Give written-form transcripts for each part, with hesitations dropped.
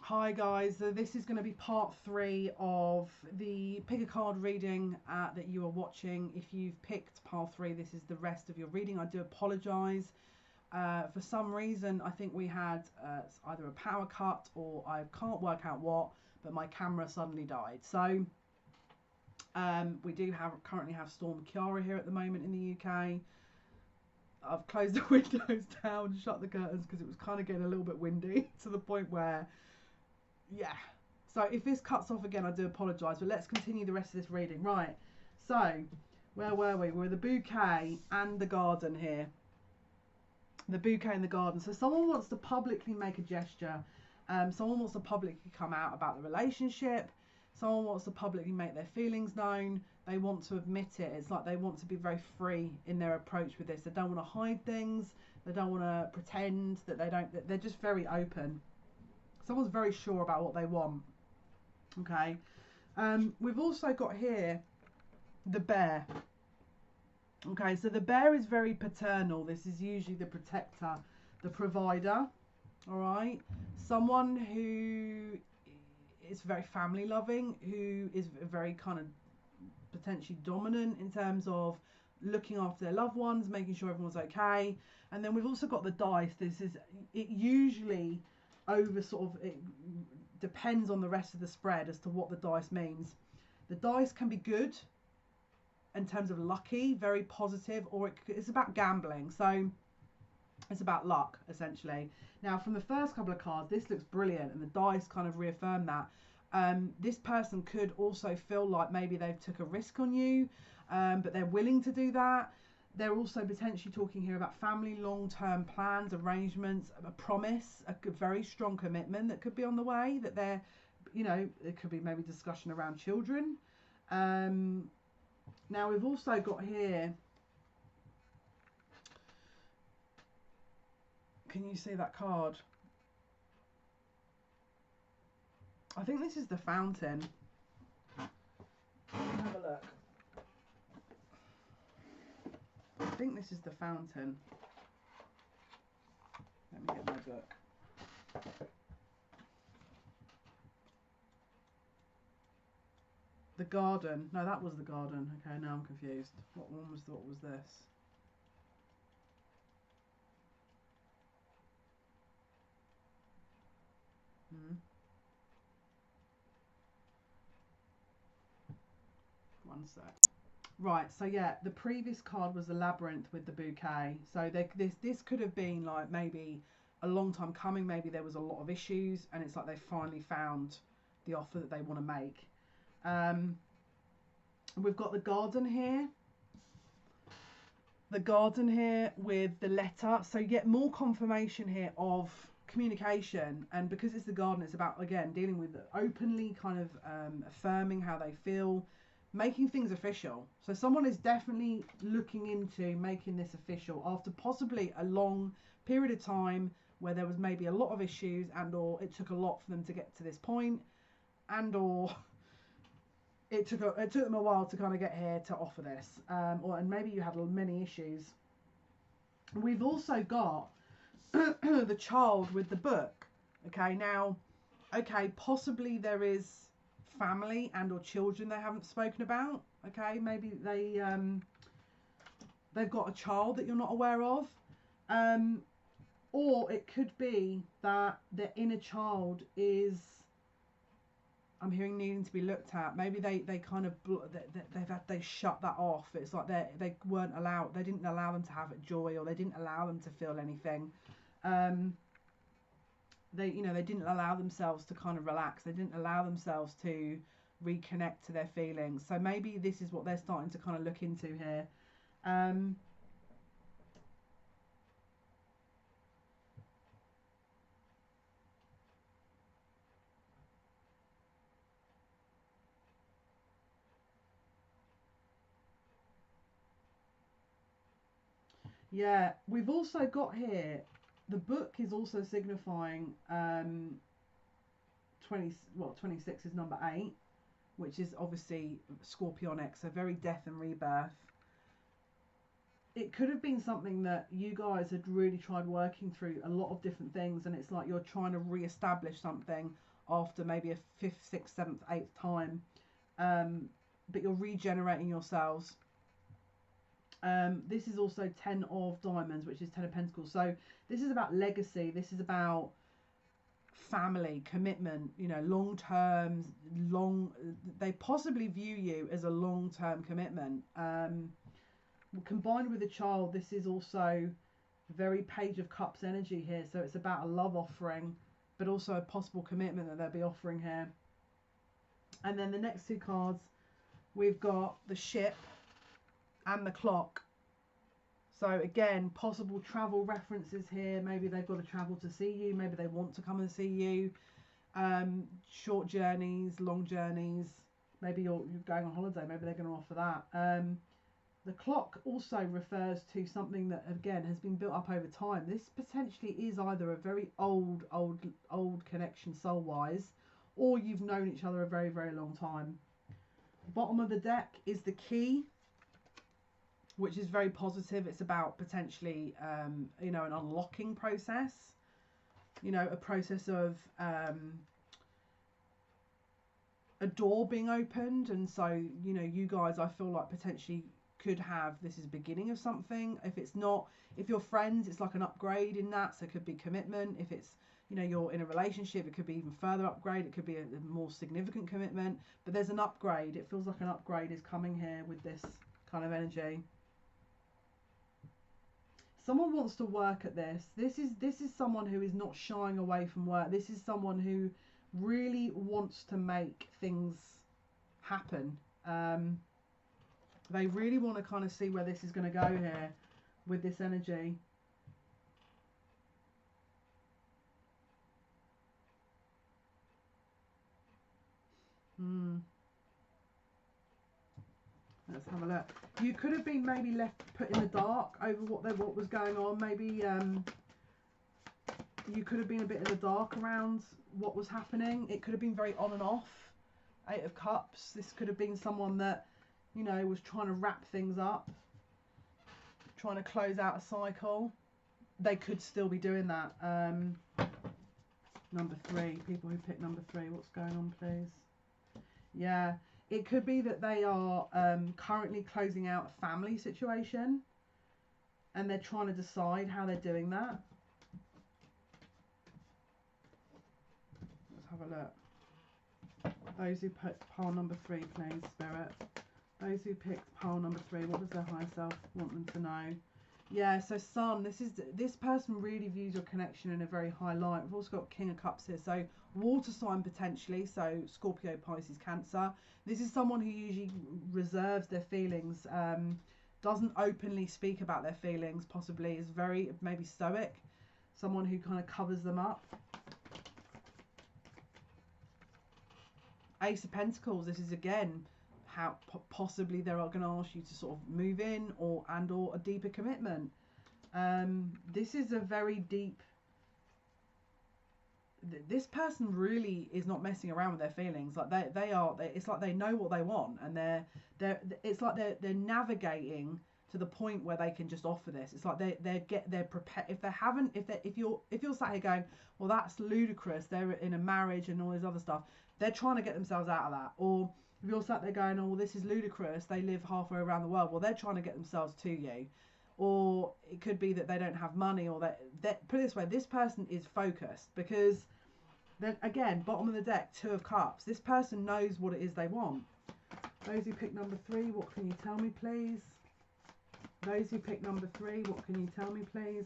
Hi guys, so this is going to be part 3 of the pick a card reading that you are watching. If you've picked part 3, this is the rest of your reading. I do apologise. For some reason, I think we had either a power cut or I can't work out what, but my camera suddenly died. So we do currently have Storm Kiara here at the moment in the UK. I've closed the windows down, shut the curtains because it was kind of getting a little bit windy to the point where yeah, so if this cuts off again, I do apologise, but let's continue the rest of this reading. Right, so where were we? We're the bouquet and the garden here. The bouquet and the garden. So someone wants to publicly make a gesture. Someone wants to publicly come out about the relationship. Someone wants to publicly make their feelings known. They want to admit it. It's like they want to be very free in their approach with this. They don't want to hide things. They don't want to pretend that they don't. They're just very open. Someone's very sure about what they want. Okay. We've also got here the bear. Okay, so the bear is very paternal. This is usually the protector, the provider. All right. Someone who is very family loving, who is very kind of potentially dominant in terms of looking after their loved ones, making sure everyone's okay. And then we've also got the dice. It usually over sort of, it depends on the rest of the spread as to what the dice means. The dice can be good in terms of lucky, very positive, or it's about gambling. So it's about luck, essentially. Now, from the first couple of cards, this looks brilliant, and the dice kind of reaffirm that. This person could also feel like maybe they've took a risk on you, but they're willing to do that. They're also potentially talking here about family, long-term plans, arrangements, a promise, a very strong commitment that could be on the way, that they're, it could be maybe discussion around children. Now, we've also got here, can you see that card? I think this is the fountain. Have a look. I think this is the fountain. Let me get my book. The garden. No, that was the garden. Okay, now I'm confused. What was this? One sec. Right, so yeah, the previous card was the labyrinth with the bouquet. So this could have been like maybe a long time coming. Maybe there was a lot of issues, and it's like they finally found the offer that they want to make. We've got the garden here. The garden here with the letter. So you get more confirmation here of communication, and because it's the garden, it's about, again, dealing with openly kind of affirming how they feel, making things official. So someone is definitely looking into making this official after possibly a long period of time where there was maybe a lot of issues, and or it took a lot for them to get to this point, and or it took them a while to kind of get here to offer this, and maybe you had many issues. We've also got the child with the book. Okay, now, possibly there is family and or children they haven't spoken about. Okay, maybe they've got a child that you're not aware of, or it could be that their inner child is, I'm hearing, needing to be looked at. Maybe they kind of they shut that off. It's like they weren't allowed. They didn't allow them to have joy, or they didn't allow them to feel anything. They didn't allow themselves to kind of relax. They didn't allow themselves to reconnect to their feelings. So maybe this is what they're starting to kind of look into here. Yeah, we've also got here, the book is also signifying 26 is number 8, which is obviously Scorpionic, so very death and rebirth. It could have been something that you guys had really tried working through a lot of different things, and it's like you're trying to re-establish something after maybe a 5th, 6th, 7th, 8th time. But you're regenerating yourselves. This is also 10 of diamonds, which is 10 of pentacles. So this is about legacy. This is about family, commitment, you know, long term, they possibly view you as a long-term commitment. Combined with a child, this is also very Page of Cups energy here. So it's about a love offering, but also a possible commitment that they'll be offering here. And then the next two cards, we've got the Ship and the Clock. So again, possible travel references here. Maybe they've got to travel to see you. Maybe they want to come and see you. Short journeys, long journeys. Maybe you're going on holiday. Maybe they're going to offer that. The Clock also refers to something that, again, has been built up over time. This potentially is either a very old connection soul-wise, or you've known each other a very, very long time. Bottom of the deck is the Key, which is very positive. It's about potentially, you know, an unlocking process, you know, a process of a door being opened. And so, you know, you guys, I feel like potentially could have, this is the beginning of something. If it's not, if you're friends, it's like an upgrade in that. So it could be commitment. If it's, you know, you're in a relationship, it could be even further upgrade. It could be a more significant commitment, but there's an upgrade. It feels like an upgrade is coming here with this kind of energy. Someone wants to work at this. This is someone who is not shying away from work. This is someone who really wants to make things happen. They really want to kind of see where this is going to go here with this energy. Let's have a look. You could have been maybe left put in the dark over what was going on. Maybe you could have been a bit in the dark around what was happening. It could have been very on and off. 8 of Cups. This could have been someone that, you know, was trying to wrap things up, trying to close out a cycle. They could still be doing that. Number 3. People who pick number 3. What's going on, please? Yeah. It could be that they are currently closing out a family situation and they're trying to decide how they're doing that. Let's have a look. Those who put pile number 3, please, Spirit. Those who picked pile number 3, what does their higher self want them to know? Yeah, so Sun, this person really views your connection in a very high light. We've also got King of Cups here, so water sign potentially, so Scorpio, Pisces, Cancer. This is someone who usually reserves their feelings, doesn't openly speak about their feelings, possibly is very maybe stoic, someone who kind of covers them up. Ace of Pentacles, this is again how possibly they're going to ask you to sort of move in or a deeper commitment. This is a very deep, this person really is not messing around with their feelings. Like it's like they know what they want, and it's like they're navigating to the point where they can just offer this. It's like they're prepared. If you're sat here going, well, that's ludicrous, they're in a marriage and all this other stuff, they're trying to get themselves out of that. Or if you're sat there going, oh, well, this is ludicrous, they live halfway around the world, well, they're trying to get themselves to you. Or it could be that they don't have money, or that put it this way, this person is focused, because then again, bottom of the deck, 2 of Cups, this person knows what it is they want. Those who pick number 3, what can you tell me, please? Those who pick number 3, what can you tell me, please?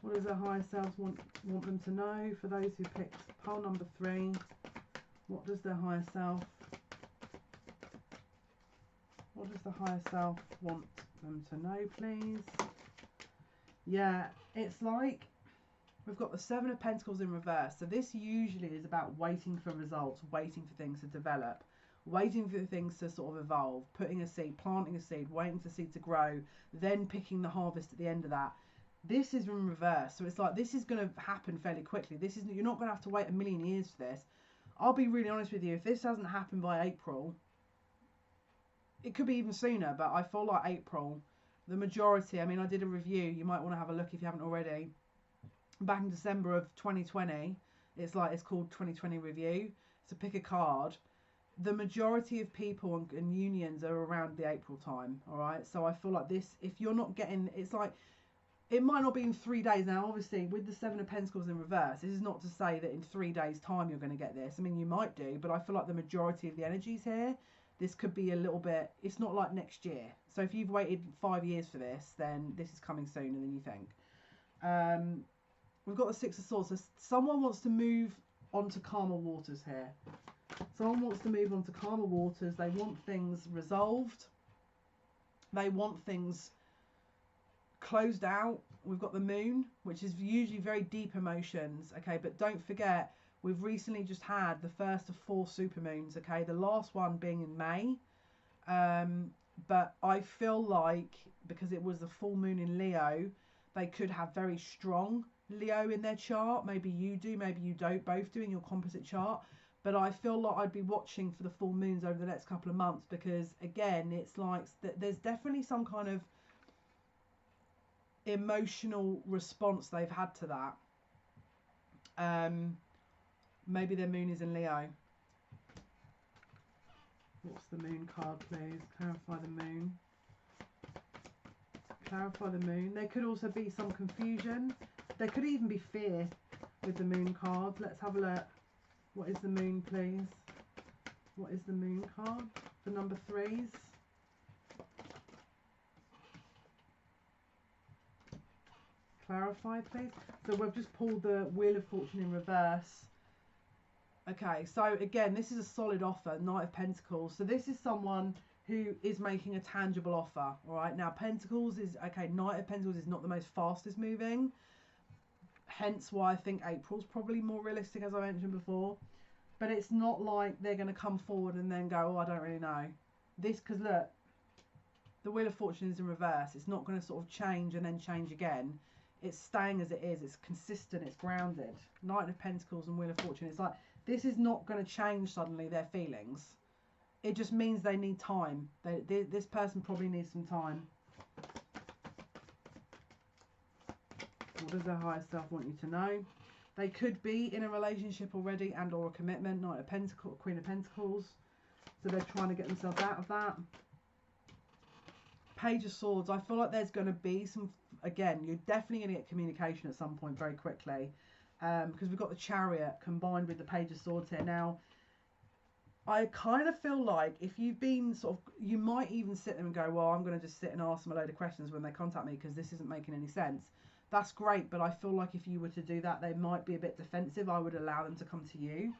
What does their higher selves want them to know? For those who picked pile number 3, what does their higher self want them to know, please? Yeah, it's like we've got the 7 of Pentacles in reverse. So this usually is about waiting for results, waiting for things to develop, waiting for things to sort of evolve, putting a seed, planting a seed, waiting for the seed to grow, then picking the harvest at the end of that. This is in reverse. So it's like this is going to happen fairly quickly. You're not going to have to wait a million years for this. I'll be really honest with you. If this hasn't happened by April, it could be even sooner, but I feel like April, the majority, I mean, I did a review, you might want to have a look if you haven't already, back in December of 2020, It's like, it's called 2020 review. So pick a card. The majority of people and unions are around the April time, all right? So I feel like this, if you're not getting, it's like, it might not be in 3 days. Now, obviously, with the Seven of Pentacles in reverse, this is not to say that in 3 days' time you're going to get this. I mean, you might do, but I feel like the majority of the energies here, this could be a little bit, it's not like next year. So if you've waited 5 years for this, then this is coming sooner than you think. We've got the Six of Swords. So someone wants to move onto calmer waters here. Someone wants to move on to calmer waters. They want things resolved. They want things closed out. We've got the Moon, which is usually very deep emotions. Okay, but don't forget, we've recently just had the first of 4 supermoons. Okay, the last one being in May. But I feel like, because it was the full moon in Leo, they could have very strong Leo in their chart. Maybe you do, maybe you don't, both do in your composite chart. But I feel like I'd be watching for the full moons over the next couple of months, because again, it's like there's definitely some kind of emotional response they've had to that. Maybe their moon is in Leo. What's the moon card, please? Clarify the moon. Clarify the moon. There could also be some confusion. There could even be fear with the moon card. Let's have a look. What is the moon, please? What is the moon card for number 3s? Clarify, please. So we've just pulled the Wheel of Fortune in reverse. Okay, so again, this is a solid offer, Knight of Pentacles. So this is someone who is making a tangible offer, all right? Now, Pentacles is, okay, Knight of Pentacles is not the most fastest moving, hence why I think April's probably more realistic, as I mentioned before. But it's not like they're going to come forward and then go, oh, I don't really know. This, because look, the Wheel of Fortune is in reverse. It's not going to sort of change and then change again. It's staying as it is. It's consistent. It's grounded. Knight of Pentacles and Wheel of Fortune. It's like, this is not going to change suddenly their feelings. It just means they need time. This person probably needs some time. What does their higher self want you to know? They could be in a relationship already and or a commitment. Knight of Pentacles, Queen of Pentacles. So they're trying to get themselves out of that. Page of Swords. I feel like there's going to be some, again, you're definitely going to get communication at some point very quickly. Because we've got the Chariot combined with the Page of Swords here. Now, I kind of feel like if you've been sort of, you might even sit there and go, well, I'm going to just sit and ask them a load of questions when they contact me because this isn't making any sense. That's great, but I feel like if you were to do that, they might be a bit defensive. I would allow them to come to you.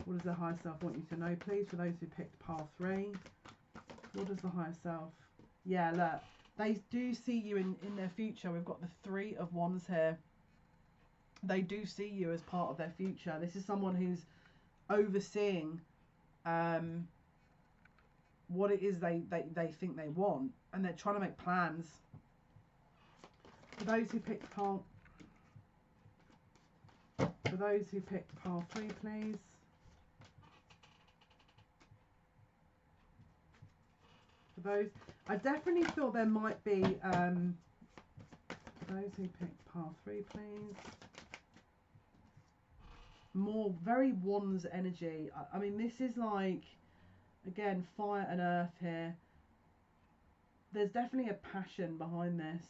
What does the higher self want you to know, please? For those who picked pile 3, what does the higher self? Yeah, look, they do see you in their future. We've got the 3 of Wands here. They do see you as part of their future. This is someone who's overseeing what it is they think they want, and they're trying to make plans. For those who picked pile, for those who picked pile 3, please. For those, I definitely feel there might be, for those who picked pile 3, please. More very Wands energy. I mean, this is like, again, fire and earth here. There's definitely a passion behind this.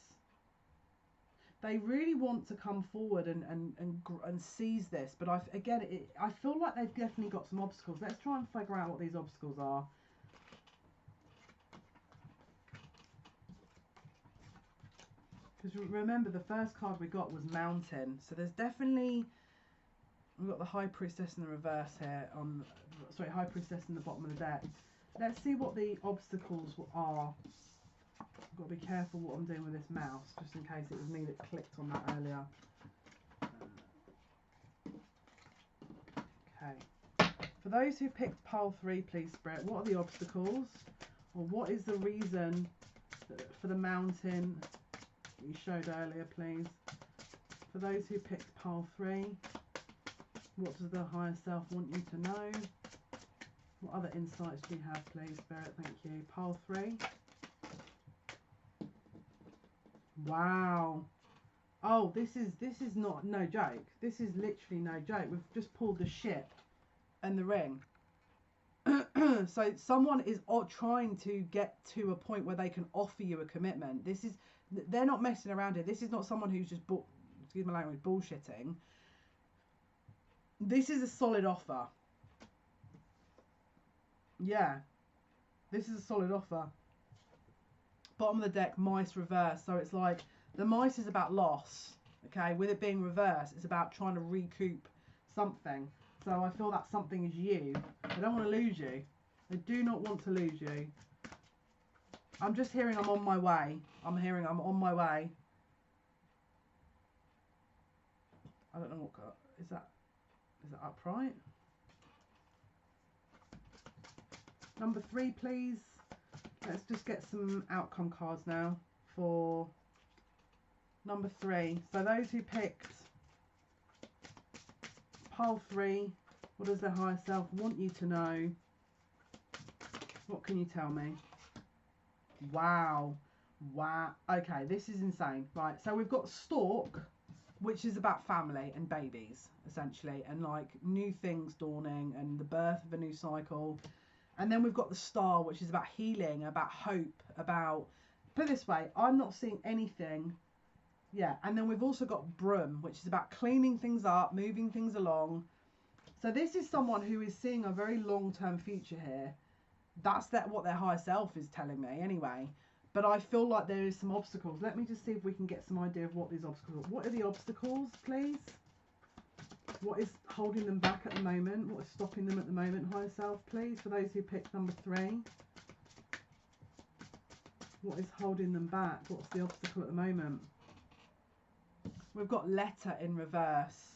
They really want to come forward and seize this, but I feel like they've definitely got some obstacles. Let's try and figure out what these obstacles are. Because remember, the first card we got was Mountain, so there's definitely, we've got the High Priestess in the reverse here, sorry, High Priestess in the bottom of the deck. Let's see what the obstacles are. I've got to be careful what I'm doing with this mouse, just in case it was me that clicked on that earlier. Okay. For those who picked pile 3, please, Spirit, what are the obstacles? Or what is the reason for the mountain that you showed earlier, please? For those who picked pile 3, what does the higher self want you to know? What other insights do you have, please, Spirit? Thank you. Pile 3. Wow. Oh, this is not no joke. This is literally no joke. We've just pulled the ship and the ring. So someone is trying to get to a point where they can offer you a commitment. They're not messing around here. This is not someone who's just excuse my language, bullshitting. This is a solid offer. Yeah, this is a solid offer. Bottom of the deck, mice reverse. So it's like the mice is about loss. Okay, with it being reversed, it's about trying to recoup something. So I feel that something is you. They don't want to lose you. They do not want to lose you. I'm just hearing I'm on my way. I'm hearing I'm on my way. I don't know what is that. Is that upright? Number 3, please. Let's just get some outcome cards now for number 3. So those who picked pile 3, what does their higher self want you to know? What can you tell me? Wow. Wow. Okay, this is insane. Right, so we've got Stork, which is about family and babies, essentially, and like new things dawning and the birth of a new cycle. And then we've got the Star, which is about healing, about hope, about, put it this way, I'm not seeing anything. Yeah, and then we've also got Broom, which is about cleaning things up, moving things along. So this is someone who is seeing a very long-term future here. That's what their higher self is telling me anyway. But I feel like there is some obstacles. Let me just see if we can get some idea of what these obstacles are. What are the obstacles, please? What is holding them back at the moment? What is stopping them at the moment, higher self, please? For those who picked number 3. What is holding them back? What's the obstacle at the moment? We've got Letter in reverse.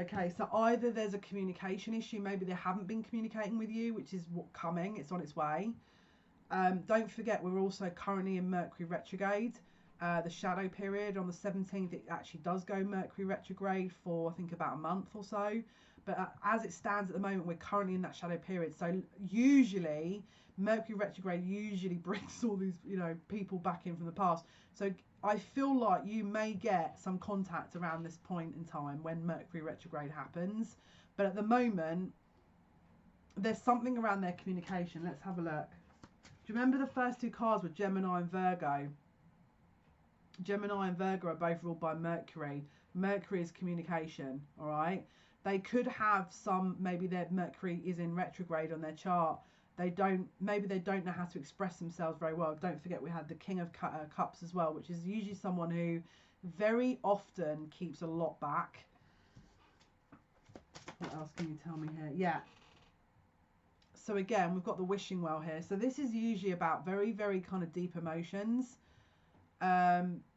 Okay, so either there's a communication issue, maybe they haven't been communicating with you, which is coming, it's on its way. Don't forget, we're also currently in Mercury retrograde. The shadow period on the 17th, it actually does go Mercury retrograde for I think about a month or so. But as it stands at the moment, we're currently in that shadow period. So usually Mercury retrograde usually brings all these, people back in from the past. So I feel like you may get some contact around this point in time when Mercury retrograde happens. But at the moment, there's something around their communication. Let's have a look. Do you remember the first 2 cards were Gemini and Virgo? Gemini and Virgo are both ruled by Mercury. Mercury is communication, all right? They could have maybe their Mercury is in retrograde on their chart. Maybe they don't know how to express themselves very well. Don't forget we had the King of Cups as well, which is usually someone who very often keeps a lot back. What else can you tell me here? Yeah. So again, we've got the wishing well here. So this is usually about very, very kind of deep emotions.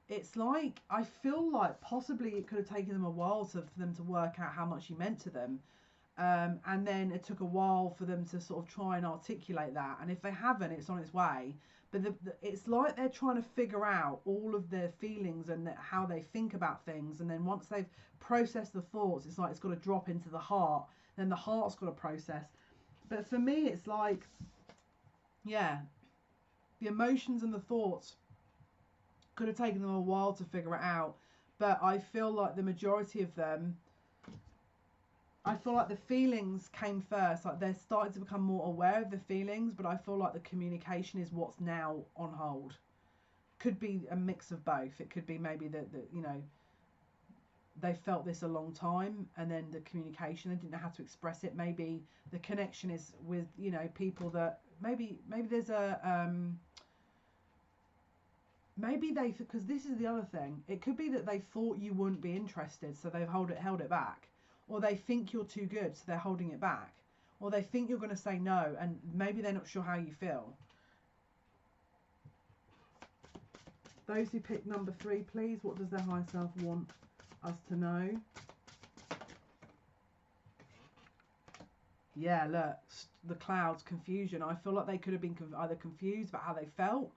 It's like, I feel like possibly it could have taken them a while for them to work out how much you meant to them. And then it took a while for them to sort of try and articulate that. And if they haven't, it's on its way. But it's like they're trying to figure out all of their feelings and how they think about things. And then once they've processed the thoughts, it's like it's got to drop into the heart. Then the heart's got to process. But for me, it's like, yeah, the emotions and the thoughts could have taken them a while to figure it out. But I feel like the majority of them, I feel like the feelings came first. Like they're starting to become more aware of the feelings, but I feel like the communication is what's now on hold. Could be a mix of both. It could be maybe that they felt this a long time, and then the communication, they didn't know how to express it. Maybe the connection is with people that maybe there's a maybe they, because this is the other thing, it could be that they thought you wouldn't be interested, so they've held it back, or they think you're too good, so they're holding it back, or they think you're going to say no, and maybe they're not sure how you feel. Those who pick number 3, please, what does their higher self want us to know? Yeah, look, the clouds, confusion. I feel like they could have been either confused about how they felt,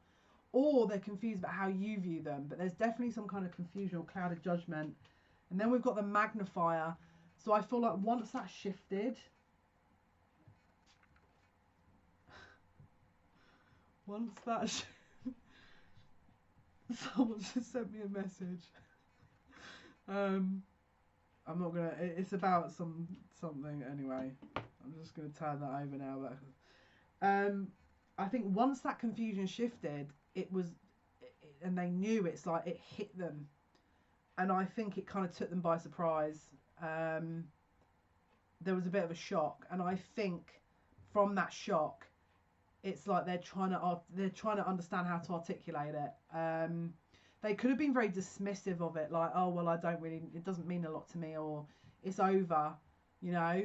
or they're confused about how you view them. But there's definitely some kind of confusion or clouded judgment. And then we've got the magnifier. So I feel like once that's shifted, once that's Someone just sent me a message. I'm not gonna. It's about something anyway. I'm just gonna turn that over now. But I think once that confusion shifted, it was, and they knew, it's like it hit them, and I think it kind of took them by surprise. There was a bit of a shock, and I think from that shock, it's like they're trying to understand how to articulate it. They could have been very dismissive of it, like, oh well, it doesn't mean a lot to me, or it's over, you know.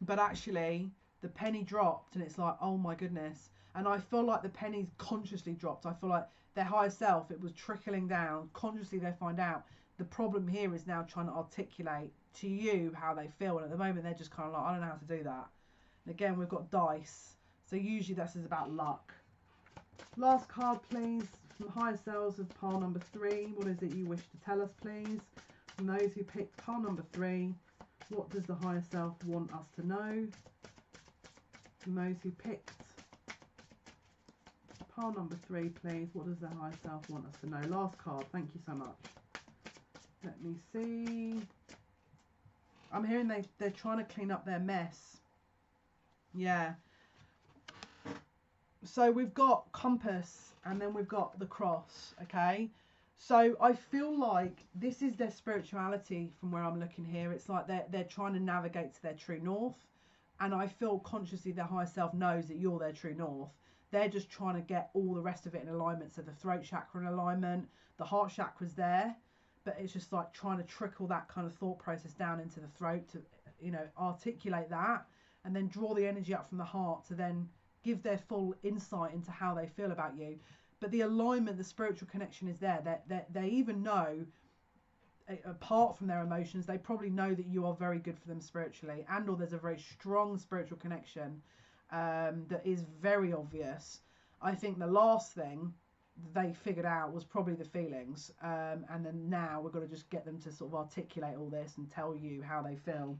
But actually, the penny dropped, and it's like, oh my goodness. And I feel like the penny's consciously dropped. I feel like their higher self, it was trickling down. Consciously, they find out. The problem here is now trying to articulate to you how they feel, and at the moment they're just kind of like, I don't know how to do that. And again, we've got dice, so usually this is about luck. Last card, please, from higher selves of pile number 3. What is it you wish to tell us, please? From those who picked pile number 3, what does the higher self want us to know? From those who picked pile number 3, please, what does the higher self want us to know? Last card, thank you so much. Let me see. I'm hearing they're trying to clean up their mess. Yeah. So we've got compass, and then we've got the cross, okay? So I feel like this is their spirituality from where I'm looking here. It's like they're trying to navigate to their true north, and I feel consciously their higher self knows that you're their true north. They're just trying to get all the rest of it in alignment. So the throat chakra in alignment, the heart chakra's there, but it's just like trying to trickle that kind of thought process down into the throat to, you know, articulate that, and then draw the energy up from the heart to then give their full insight into how they feel about you. But the alignment, the spiritual connection is there. They even know, apart from their emotions, they probably know that you are very good for them spiritually, and or there's a very strong spiritual connection that is very obvious. I think the last thing they figured out was probably the feelings, and then now we've got to just get them to sort of articulate all this and tell you how they feel.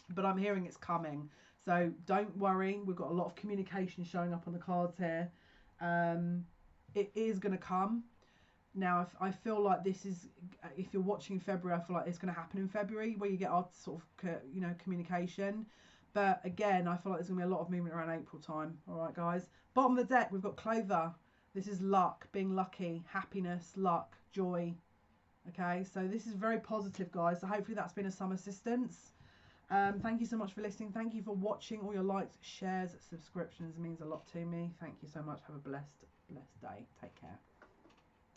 But I'm hearing it's coming, so don't worry. We've got a lot of communication showing up on the cards here. It is going to come. Now, I feel like this is, if you're watching February, I feel like it's going to happen in February, where you get our sort of, you know, communication. But again, I feel like there's going to be a lot of movement around April time. All right, guys. Bottom of the deck, we've got Clover. This is luck, being lucky, happiness, luck, joy. Okay, so this is very positive, guys. So hopefully that's been of some assistance. Thank you so much for listening. Thank you for watching. All your likes, shares, subscriptions means a lot to me. Thank you so much. Have a blessed day. Take care.